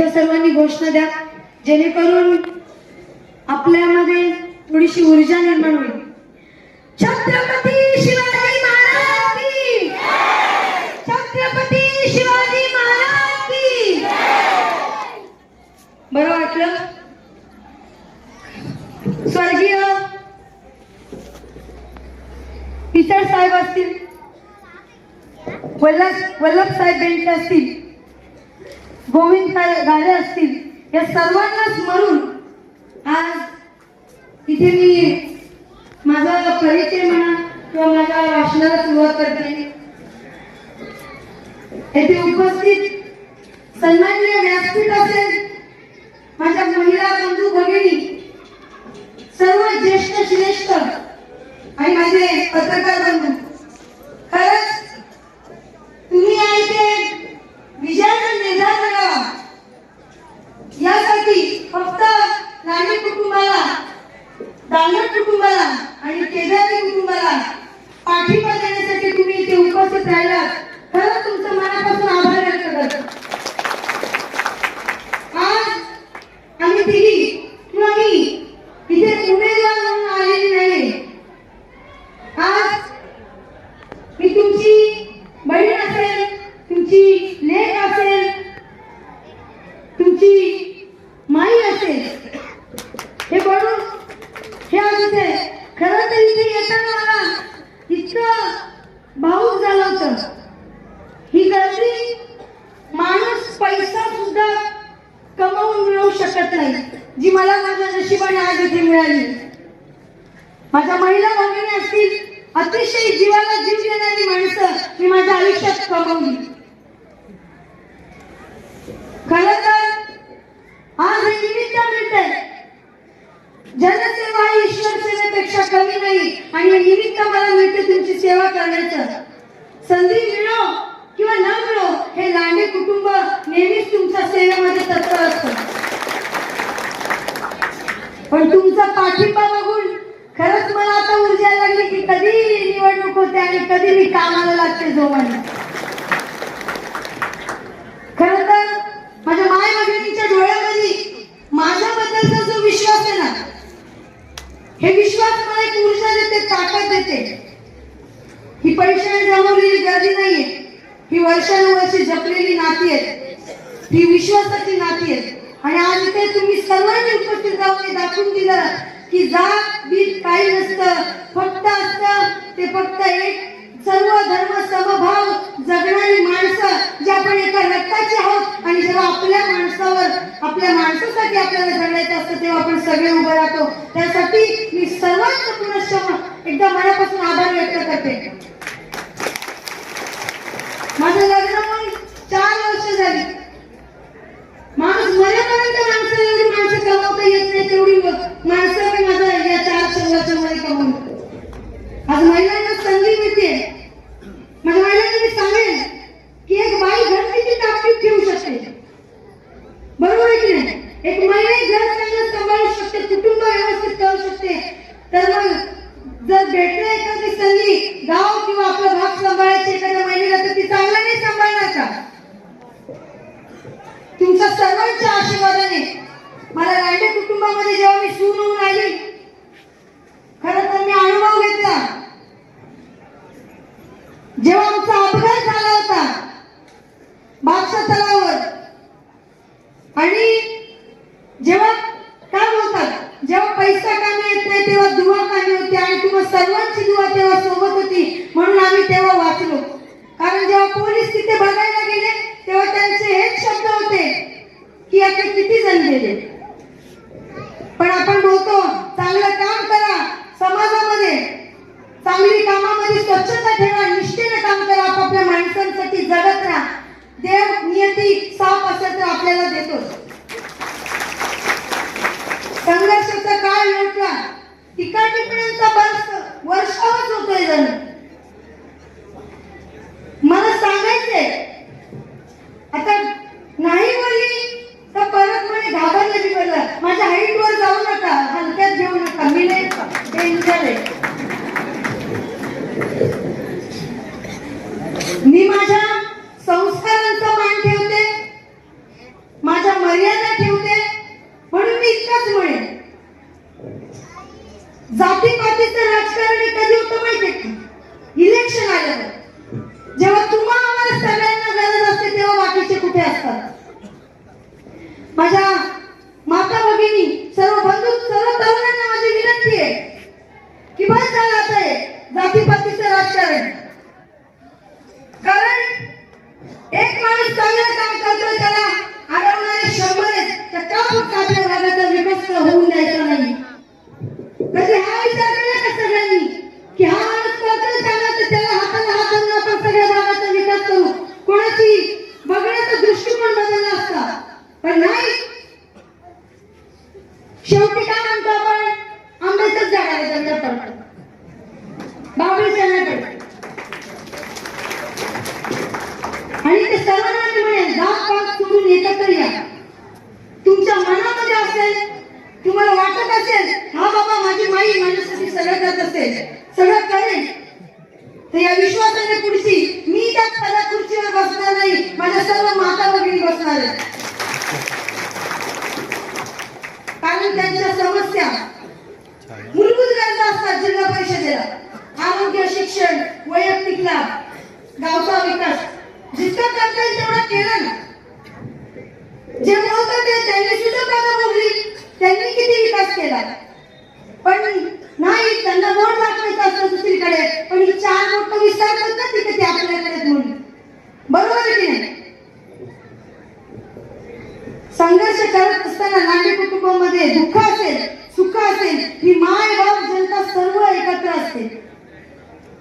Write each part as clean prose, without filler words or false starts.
एकदा सर्वांनी घोषणा द्या, जेणेकरून आपल्यामध्ये थोडीशी ऊर्जा निर्माण होईल. छत्रपती शिवाजी महाराज की, छत्रपती शिवाजी महाराज की. बरं वाटलं? स्वर्गीय पिचड साहेब असतील, वल्लभ साहेब बेंटे असतील, गोविंद गाडे असतील, या सर्वांना स्मरून आज इथे मी माझा परिचय म्हणा किंवा माझ्या भाषणाला सुरुवात करते. येथे उपस्थित सन्माननीय व्यासपीठ असेल, माझ्या महिला बंधू भगिनी, सर्व ज्येष्ठ श्रेष्ठ आणि माझे पत्रकार बंधू, खरंच तुम्ही इथे विजयाचा निर्धार करावा यासाठी फक्त लांडे कुटुंबाला, दांगट कुटुंबाला आणि केदारी कुटुंबाला पाठिंबा देण्यासाठी तुम्ही इथे उपस्थित राहिलात. खरंच तुमचं मनापासून आभार व्यक्त करतो. आज आम्ही तिघी किंवा मी इथे उमेदवार म्हणून आलेली नाही. आज मी तुमची बहीण असेल, तुमची लेक असेल, तुमची माई असेल, हे बनून हे आज इथे खरं तर इथे येताना मला इतकं भावूक झालं होतं. ही गर्दी माणूस पैसा सुद्धा कमावून मिळवू शकत नाही, जी मला माझ्या नशिबाने आज इथे मिळाली. माझ्या महिला भगिनी असतील, अतिशय जीवाला जीव देणारी माणसं मी माझ्या आयुष्यात कमवली. खरं तर आज हे निमित्त मिळतंय. जनसेवा ही ईश्वर सेवेपेक्षा कमी नाही आणि हे निमित्त मला मिळते तुमची सेवा करण्याचं. संधी मिळो किंवा न मिळो, हे लांडे कुटुंब नेहमीच तुमच्या सेवेमध्ये तत्पर असतं. पण तुमचा पाठिंबा बघून खरंच मला आता ऊर्जा लागली की कधी निवडणूक होते आणि कधी मी कामाला लागते जोमाने. खरं तर माझ्या माय भगिनींच्या डोळ्यामध्ये माझ्याबद्दलचा जो विश्वास आहे ना, हे विश्वास मला एक ऊर्जा देते, ताकद देते. ही पैशाने जमवलेली गर्दी नाहीये, ही वर्षानुवर्षे जपलेली नाती आहेत, ही विश्वासाची नाती आहेत. आणि आज इथे तुम्ही सर्वांनी उपस्थित राहून दाखवून दिलं की जात बीत काही नसतं, फक्त असतं ते फक्त एक सर्व धर्म समभाव जगणारी माणसं, जे आपण एका रक्ताची आहोत. आणि जेव्हा आपल्या माणसावर, आपल्या माणसासाठी आपल्याला जगायचं असतं, तेव्हा आपण सगळे उभे राहतो. त्यासाठी मी सर्वांचं पुनश्च एकदा मनापासून आभार व्यक्त करते. माझं लग्न होऊन 4 वर्ष झाली. माणूस मरेपर्यंत एवढी माणसं कमावता येत नाही, तेवढी माणसं मी माझ्या या 4 वर्षामध्ये कमवली. आज महिलांना संधी मिळते. माझ्या महिलांना मी सांगेन की एक बाई घर किती टाकीत ठेवू शकते, बरोबर आहे की नाही? एक महिला घर चांगलं सांभाळू शकते, कुटुंब व्यवस्थित करू शकते. तर मग जर भेटले एखादी संधी गाव किंवा आपला भाग सांभाळायची एखाद्या महिलेला, तर ती चांगला नाही सांभाळणार का? तुमच्या सर्वांच्या आशीर्वादाने मला लांडे कुटुंबामध्ये जेव्हा मी सून होऊन आली, खरं तर मी अनुभव घेतला. जेव्हा आमचा अपघात झाला होता बादशा तलावावर, आणि जेव्हा काय बोलतात, जेव्हा पैसा कामी येत नाही तेव्हा दुवा कामी होती. आणि तुम्हा सर्वांची दुवा तेव्हा सोबत होती, म्हणून आम्ही तेव्हा वाचलो. कारण जेव्हा पोलीस तिथे बघायला गेले तेव्हा त्यांचे हेच शब्द होते की आता किती जण गेले. पण आपण बोलतो चांगलं काम करा, समाजामध्ये चांगली कामामध्ये स्वच्छता ठेवा, निष्ठेने काम करा, आपापल्या माणसांसाठी जगत राहा. देव नियती साफ असेल तर आपल्याला देतो. संघर्षाचा काळ लोटला, टीका टिप्पण्यांचा वर्षावच होतोय जण. मला सांगायचंय, आता नाही बोलली तर परत म्हणे घाबरले बिबरला. माझ्या हाईट वर जाऊ नका, हलक्यात घेऊ नका, मी नाही डेंजर आहे. मी माझ्या संस्कारांचा मान ठेवते, माझ्या एकच म्हणेन, जातीपातीचं राजकारण हे कधी होतं माहितीये का? इलेक्शन आल्यावर जेव्हा तुम्हाला आम्हाला सगळ्यांना गरज असते तेव्हा बाकीचे कुठे असतात. माझ्या माता भगिनी, सर्व बंधू, सर्व तरुणांना माझी विनंती आहे की बस झालं आता हे जातीपातीचं राजकारण. कारण एक माणूस चांगलं काम करतोय त्याला अडवणारे 100 आहेत, तर का फक्त आपल्या भागाचा विकास होऊन द्यायचा नाही? कधी हा विचार केला का सगळ्यांनी की हा माणूस करतोय चांगला तर त्याला हाताला हात धरून आपण सगळ्या भागाचा विकास करू? कोणाची बघण्याचा दृष्टिकोन बदलला असता, पण नाही. शेवटी काय म्हणतो आपण? आंब्याच्याच झाडाला दंड पडतो, बाबळीच्या नाही पडतो. आणि ते सर्वांना म्हणेल, जात पात सोडून एकत्र या. तुमच्या मनामध्ये असेल, तुम्हाला वाटत असेल हा बाबा माझी माई माझ्यासाठी सगळं करत असेल, सगळं करेल, तर या विश्वासाने पुढची मी त्या पदा खुर्चीवर बसणार नाही, माझ्या सर्व माता भगिनी बसणार आहेत. कारण त्यांच्या समस्या मूलभूत गरजा असतात. जिल्हा परिषदेला आरोग्य, शिक्षण, वैयक्तिक लाभ, गावचा विकास जितकं करता येईल तेवढं केलं ना. जे बोलतात ते त्यांनी सुद्धा पदं भोगली, त्यांनी किती विकास केला, पण नाही, त्यांना वोट दाखवायचं असतं दुसरीकडे, पण ही 4 वोट विसरतात ना तिथे ते आपल्याकडे म्हणून. बरोबर आहे की नाही? संघर्ष करत असताना नांदी कुटुंबामध्ये दुःख असेल, सुख असेल, ही माय बाप जनता सर्व एकत्र असते.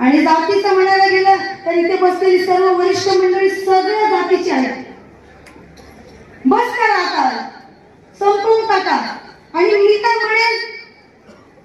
आणि जातीचं म्हणायला गेलं तर इथे बसलेली सर्व वरिष्ठ मंडळी सगळ्या जातीची आहेत. बस करा आता, संपवून टाका. आणि मी तर म्हणेन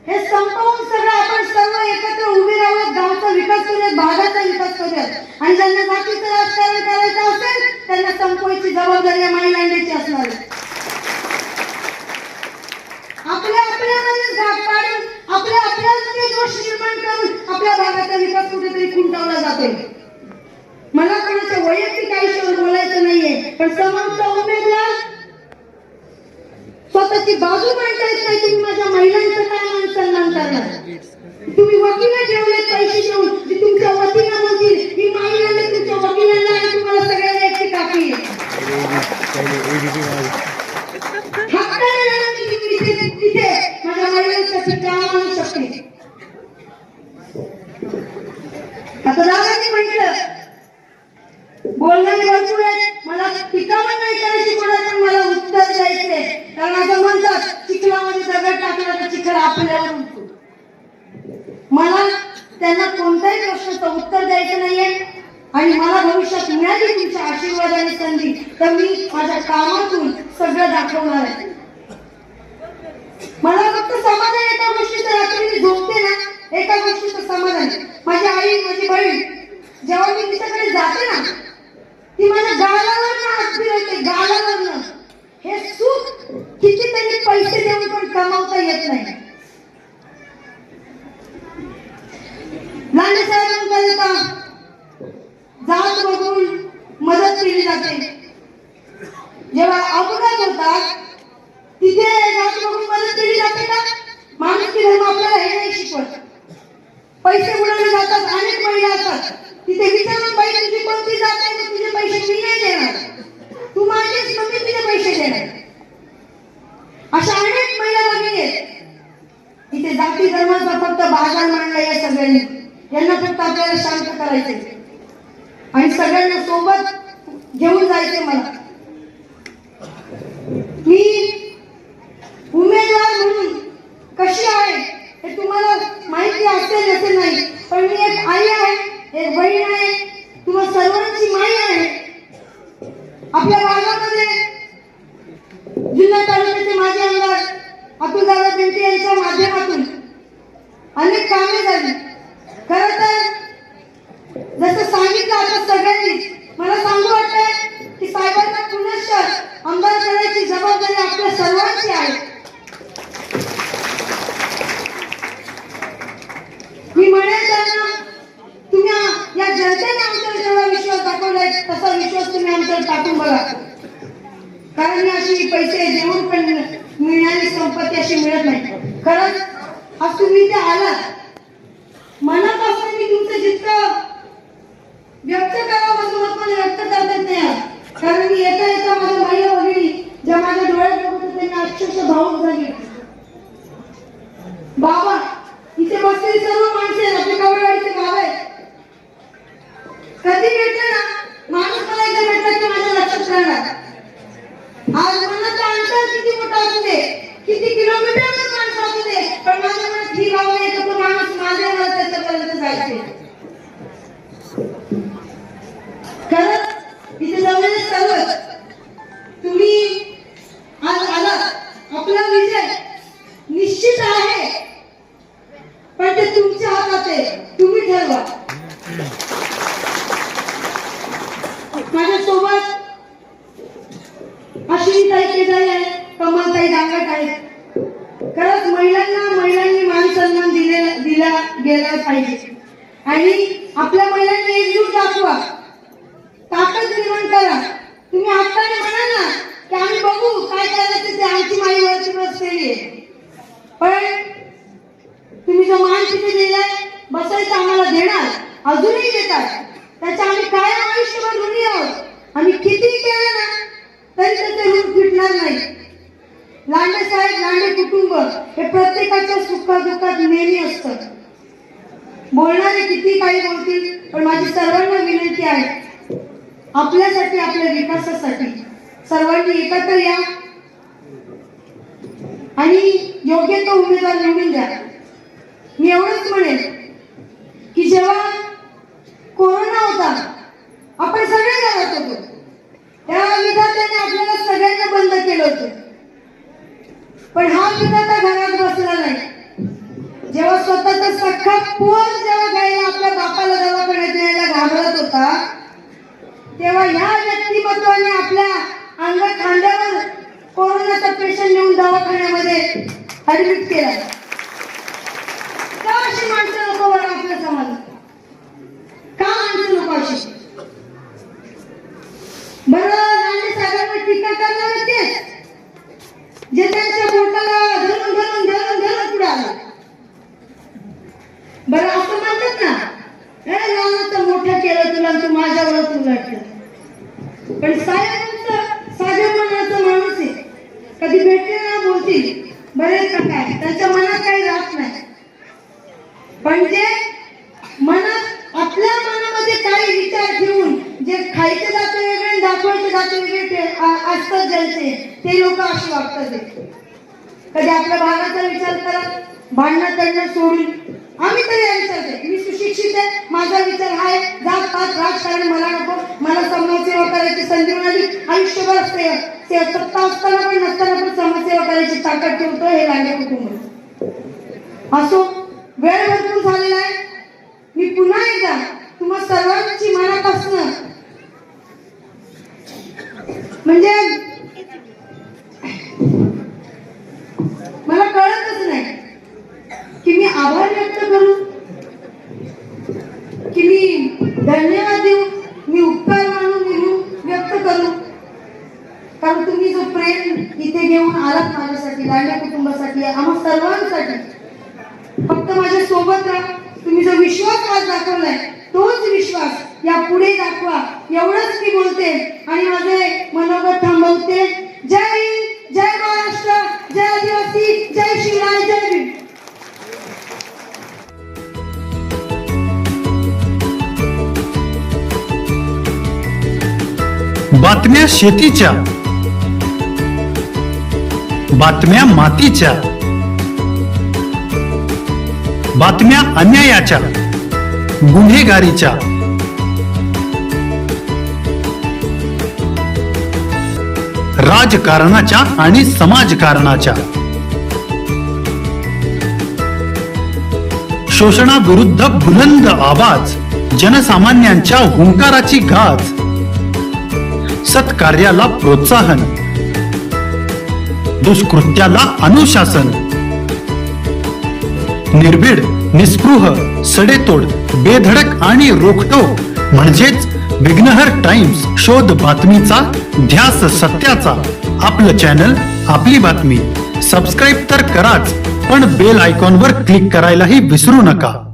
हे संपवून सगळं आपण सर्व एकत्र उभे राहूयात, गावचा विकास करूयात, भागाचा विकास करूयात. आणि ज्यांना जातीचं राजकारण करायचं असेल त्यांना संपवायची जबाबदारी या महिलांची असणार आहे. आपल्यामध्ये घाट पाडून आपल्यामध्ये दोष निर्माण करून आपल्या भागाचा विकास कुठेतरी खुंटवला जातोय. मला कोणाच्या वैयक्तिक आयुष्यावर बोलायचं नाहीये, पण समोरचा उमेदवार स्वतःची बाजू मांडता येत नाही. तुम्ही माझ्या महिलांचं काय मान सन्मान करणार? तुम्ही वकील ठेवले पैसे देऊन की तुमच्या वतीनं म्हणतील ही महिलांनी तुमच्या वकिलांना आणि तुम्हाला सगळ्यांना एकटी कापली. तिथे माझ्या महिलांसाठी काम आणू शकते. आता दादांनी म्हटलं बोलणारे भरपूर आहेत, मला टीकावण नाही करायची कोणाला, मला उत्तर द्यायचे. कारण असं म्हणतात चिखलामध्ये दगड टाकला तर चिखल आपल्यावर उठतो. मला त्यांना कोणत्याही प्रश्नाचं उत्तर द्यायचं नाहीये. आणि मला भविष्यात मिळाली तुमच्या आशीर्वादाने संधी तर मी माझ्या कामातून सगळं दाखवणार आहे. मला फक्त समाधान एका गोष्टीचं, रात्री मी झोपते ना, एका गोष्टीचं समाधान. माझी आई, माझी बहीण जेव्हा मी तिच्याकडे जाते ना, ती माझ्या गालावरनं हसती होते, गालावरनं. हे सुख कितीतरी पैसे देऊन पण कमावता येत नाही. लांडे साहेबांकरिता जात बघून मदत केली जाते. जेव्हा अपघात होतात तिथे जात बघून मदत केली जाते का? माणुसकी धर्म आपल्याला हे नाही शिकवत. पैसे उडवले जातात, अनेक महिला असतात तिथे विचारून बाई तुझी कोणती जात आहे, तुझे पैसे मी नाही देणार, तू माझीच मम्मी तुझे पैसे देणार. अशा अनेक महिला भगिनी आहेत. इथे जाती धर्माचा फक्त बाजार मांडला या सगळ्यांनी. यांना फक्त आपल्याला शांत करायचे आणि सगळ्यांना सोबत घेऊन जायचे. मला मी उमेदवार म्हणून कशी आहे हे तुम्हाला माहिती असेल असे नाही, पण मी एक आई आहे, एक बहीण आहे, तुम्हा सर्वांची माई आहे. आपल्या भागामध्ये जिल्हा तालुक्याचे माजी आमदार अतुलदादा बेनके यांच्या माध्यमातून अनेक कामे झाली. खरं तर जसं सांगितलं आता सगळ्यांनी, मला सांगू वाटतंय की साहेबांना पुनश्च आमदार करायची जबाबदारी आपल्या सर्वांची आहे. मी म्हणेन त्यांना, तुम्ही या जनतेने आमच्यावर जेवढा विश्वास दाखवलाय तसा विश्वास तुम्ही आमच्यावर टाकून बघा. कारण मी अशी पैसे देऊन पण मिळणारी संपत्ती अशी मिळत नाही. खरंच आज तुम्ही इथे आलात, मनापासून मी तुमचं जितकं व्यक्त करावं असं मला व्यक्त करता येत नाही. कारण मी येता येता माझ्या महिला भगिनी ज्या माझ्या डोळ्यात बघत होत्या त्यांनी अक्षरशः भावूक झाली. बाबा इथे बसलेली सर्व माणसे आहेत, आपले कवळवाडीचे बाबा आहेत. कधी भेटलं ना माणूस मला एकदा भेटला की माझ्या लक्षात राहणार. आज मनाचं अंतर किती मोठं असू दे, किती किलोमीटरचं माणसं असू दे, पण माझ्या मनात ही भावना आहे की तो माणूस माझ्या मला त्याच्यापर्यंत जायचे. खरंच इथे जमलेले सर्व तुम्ही आज आलात. आपला विजय निश्चित आहे, पण ते तुमच्या हातात आहे, तुम्ही ठरवा. माझ्यासोबत अश्विनीताई केदारी आहेत, कमलताई दांगट आहेत. खरंच महिलांनी मान सन्मान दिला गेला पाहिजे आणि आपल्या महिलांनी एकजूट दाखवा, ताकद निर्माण करा. तुम्ही हक्काने म्हणाल ना की आम्ही बघू काय करायचं ते, आमची माई वरची बसलेली आहे, पण तुम्ही जो मान तिथे दिलाय बसायचं आम्हाला देणार, अजूनही देतात. त्याच्या आम्ही कायम आयुष्यभर ऋणी आहोत. आम्ही किती केलं ना तरी त्याचे ऋण फिटणार नाही. लांडे साहेब, लांडे कुटुंब हे प्रत्येकाच्या सुखादुःखात नेहमी असतं. बोलणारे किती काही बोलतील, पण माझी सर्वांना विनंती आहे, आपल्यासाठी, आपल्या विकासासाठी सर्वांनी एकत्र या आणि योग्य तो उमेदवार निवडून द्या. मी एवढंच म्हणेन की जेव्हा कोरोना होता आपण सगळे घरात होतो, त्या विधात्याने आपल्याला सगळ्यांना बंद केलं होतं, पण हा विधाता घरात बसला नाही. जेव्हा स्वतःचा सख्खा पोर जेव्हा गायला आपल्या बापाला दवाखान्यात न्यायला घाबरत होता, तेव्हा ह्या व्यक्तिमत्वाने आपल्या अंग खांद्यावर कोरोनाचा पेशंट नेऊन दवाखान्यामध्ये ऍडमिट केला. का अशी माणसं नको बरं आपल्या समाजात? का माणसं नको अशी? बरं, लांडे साहेबांवर टीका करणारे तेच जे त्यांच्या बोटाला धरून पुढे आले. बरं, असं म्हणतात ना, हे लहानाचं मोठं केलं तुला, तू माझ्यावरच उलटलं. पण साहेबांचं साध्या मनाचा माणूस आहे, कधी भेटले ना बोलतील बरेच का काय, त्यांच्या मनात काही राहत नाही. पण जे मनात, आपल्या मनामध्ये काही विचार ठेवून जे खायचे जाते वेगळे, दाखवायचे जाते वेगळे असतात ज्यांचे, ते लोक अशी वागतात. कधी आपल्या भागाचा विचार करा, भांडणं करणं सोडून. आम्ही तरी या विचारते, मी सुशिक्षित आहे, माझा विचार हा आहे, जात पात राजकारण मला नको, मला समाजसेवा करायची संधी मिळाली, आयुष्यभर सत्ता असताना पण नसताना पण समाजसेवा करायची ताकद ठेवतो हे लांडे कुटुंब. असो, वेळ भरपूर झालेला आहे. मी पुन्हा एकदा तुम्हा सर्वांची मनापासून, म्हणजे मला कळतच नाही की मी आभार व्यक्त करू, की मी धन्यवाद देऊ, मी उपकार मानून व्यक्त करू. कारण तुम्ही जो प्रेम इथे घेऊन आलात माझ्यासाठी, लांडे कुटुंबासाठी, आम्हा सर्वांसाठी, फक्त माझ्या सोबत राहा. तुम्ही जो विश्वास आज दाखवलाय तोच विश्वास या पुढे दाखवा, एवढंच मी बोलते आणि माझे मनोगत थांबवते. जय हिंद, जय महाराष्ट्र, जय आदिवासी, जय शिवराय, जय भीम. बातम्या शेतीच्या, बातम्या मातीच्या, बातम्या अन्यायाच्या, गुन्हेगारीच्या, राजकारणाच्या आणि समाजकारणाच्या, शोषणाविरुद्ध बुलंद आवाज, जनसामान्यांच्या हुंकाराची गाज, सत्कार्याला प्रोत्साहन, दुष्कृत्याला अनुशासन, निर्भीड, निस्पृह, सडेतोड, बेधडक आणि रोखठोक म्हणजेच विघ्नहर टाइम्स. शोध बातमीचा, ध्यास सत्याचा. आपलं चॅनल, आपली बातमी. सबस्क्राईब तर कराच, पण बेल आयकॉनवर क्लिक करायलाही विसरू नका.